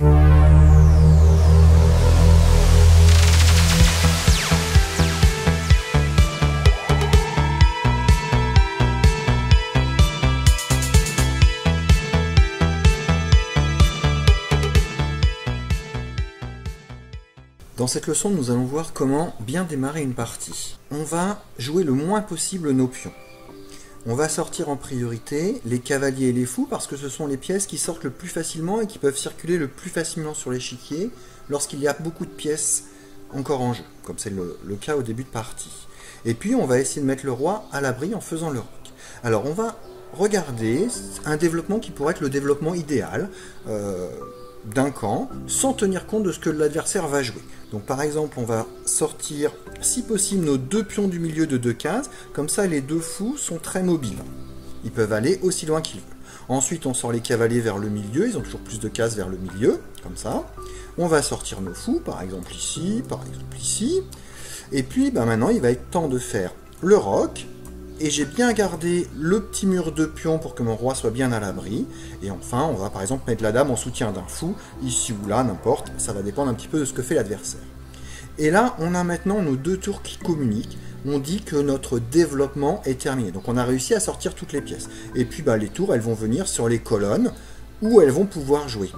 Dans cette leçon, nous allons voir comment bien démarrer une partie. On va jouer le moins possible nos pions. On va sortir en priorité les cavaliers et les fous parce que ce sont les pièces qui sortent le plus facilement et qui peuvent circuler le plus facilement sur l'échiquier lorsqu'il y a beaucoup de pièces encore en jeu, comme c'est le cas au début de partie. Et puis on va essayer de mettre le roi à l'abri en faisant le roc. Alors on va regarder un développement qui pourrait être le développement idéal d'un camp, sans tenir compte de ce que l'adversaire va jouer. Donc par exemple, on va sortir, si possible, nos deux pions du milieu de 2 cases, comme ça les deux fous sont très mobiles. Ils peuvent aller aussi loin qu'ils veulent. Ensuite, on sort les cavaliers vers le milieu, ils ont toujours plus de cases vers le milieu, comme ça. On va sortir nos fous, par exemple ici, Et puis maintenant, il va être temps de faire le roc. Et j'ai bien gardé le petit mur de pions pour que mon roi soit bien à l'abri. Et enfin, on va par exemple mettre la dame en soutien d'un fou, ici ou là, n'importe, ça va dépendre un petit peu de ce que fait l'adversaire. Et là, on a maintenant nos deux tours qui communiquent. On dit que notre développement est terminé. Donc on a réussi à sortir toutes les pièces. Et puis les tours, elles vont venir sur les colonnes où elles vont pouvoir jouer.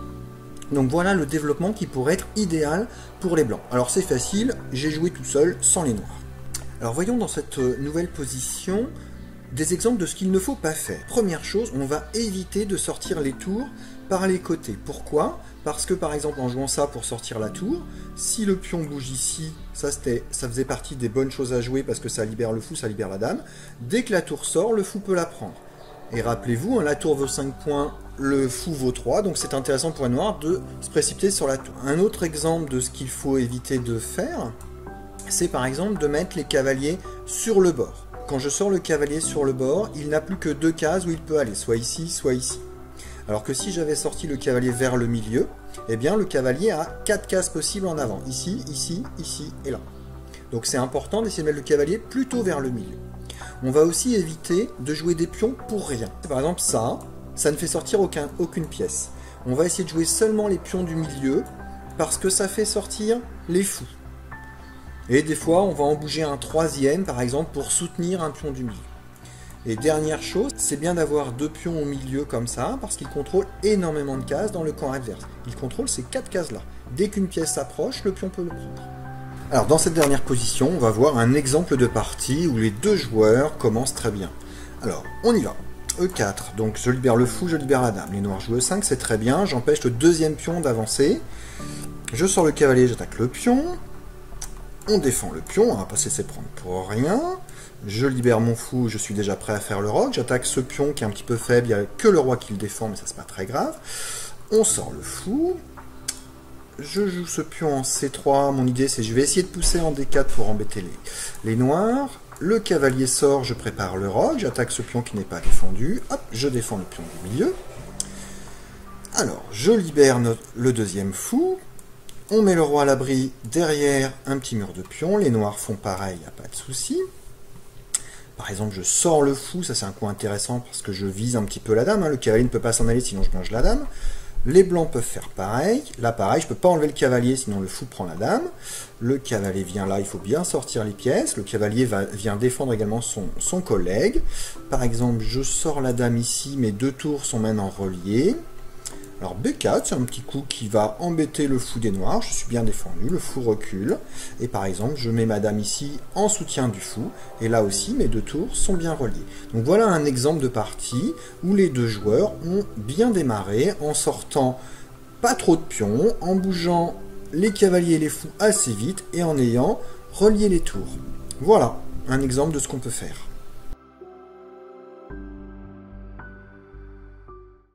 Donc voilà le développement qui pourrait être idéal pour les blancs. Alors c'est facile, j'ai joué tout seul, sans les noirs. Alors voyons dans cette nouvelle position des exemples de ce qu'il ne faut pas faire. Première chose, on va éviter de sortir les tours par les côtés. Pourquoi? Parce que par exemple en jouant ça pour sortir la tour, si le pion bouge ici, ça faisait partie des bonnes choses à jouer parce que ça libère le fou, ça libère la dame. Dès que la tour sort, le fou peut la prendre. Et rappelez-vous, la tour vaut 5 points, le fou vaut 3, donc c'est intéressant pour les noirs de se précipiter sur la tour. Un autre exemple de ce qu'il faut éviter de faire, c'est par exemple de mettre les cavaliers sur le bord. Quand je sors le cavalier sur le bord, il n'a plus que 2 cases où il peut aller, soit ici, soit ici. Alors que si j'avais sorti le cavalier vers le milieu, eh bien le cavalier a 4 cases possibles en avant, ici, ici, ici et là. Donc c'est important d'essayer de mettre le cavalier plutôt vers le milieu. On va aussi éviter de jouer des pions pour rien. Par exemple ça ne fait sortir aucune pièce. On va essayer de jouer seulement les pions du milieu parce que ça fait sortir les fous. Et des fois, on va en bouger un troisième, par exemple, pour soutenir un pion du milieu. Et dernière chose, c'est bien d'avoir 2 pions au milieu comme ça, parce qu'ils contrôlent énormément de cases dans le camp adverse. Ils contrôlent ces 4 cases-là. Dès qu'une pièce s'approche, le pion peut le prendre. Alors, dans cette dernière position, on va voir un exemple de partie où les 2 joueurs commencent très bien. Alors, on y va. E4, donc je libère le fou, je libère la dame. Les noirs jouent E5, c'est très bien. J'empêche le deuxième pion d'avancer. Je sors le cavalier, j'attaque le pion. On défend le pion, on va pas se laisser prendre pour rien. Je libère mon fou, je suis déjà prêt à faire le roc. J'attaque ce pion qui est un petit peu faible, il n'y a que le roi qui le défend, mais ça c'est pas très grave. On sort le fou. Je joue ce pion en C3. Mon idée c'est je vais essayer de pousser en D4 pour embêter les noirs. Le cavalier sort, je prépare le roc. J'attaque ce pion qui n'est pas défendu. Hop, je défends le pion du milieu. Alors, je libère le deuxième fou. On met le roi à l'abri derrière un petit mur de pions. Les noirs font pareil, il n'y a pas de souci. Par exemple, je sors le fou, ça c'est un coup intéressant parce que je vise un petit peu la dame. Le cavalier ne peut pas s'en aller sinon je mange la dame. Les blancs peuvent faire pareil. Là pareil, je ne peux pas enlever le cavalier sinon le fou prend la dame. Le cavalier vient là, il faut bien sortir les pièces. Le cavalier vient défendre également son collègue. Par exemple, je sors la dame ici, mes 2 tours sont maintenant reliés. Alors B4, c'est un petit coup qui va embêter le fou des noirs, je suis bien défendu, le fou recule, et par exemple je mets ma dame ici en soutien du fou, et là aussi mes 2 tours sont bien reliés. Donc voilà un exemple de partie où les 2 joueurs ont bien démarré en sortant pas trop de pions, en bougeant les cavaliers et les fous assez vite, et en ayant relié les tours. Voilà un exemple de ce qu'on peut faire.